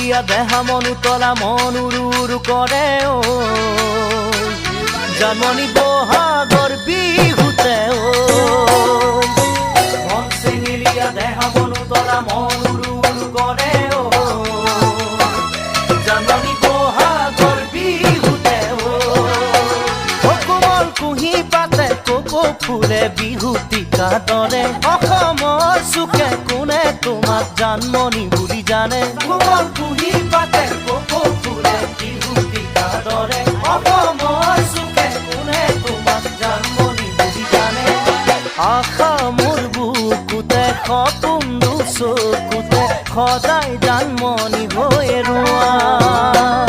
চেঙেলীয়া দেহা মন উতলা মন উৰু উৰু কৰে ঐ জানমণি বহাগৰ বিহুতে ঐ মন চেঙেলীয়া দেহা মন উতলা মন উৰু উৰু কৰে ঐ জানমণি বহাগৰ বিহুতে ঐ কোমল কুঁহি পাতে কোকো ফুলে বিহুতিকা দৰে অসমৰ চুকে কোনে তোমাক জানমণি বুলি জানে কোমল কুঁহি পাতে কোকো ফুলে বিহুতিকা দৰে অসমৰ চুকে কোনে তোমাক জানমণি বুলি জানে আশা মোৰ বুকুতে সপোন চকুতে সদায় জানমণি হৈ ৰোৱা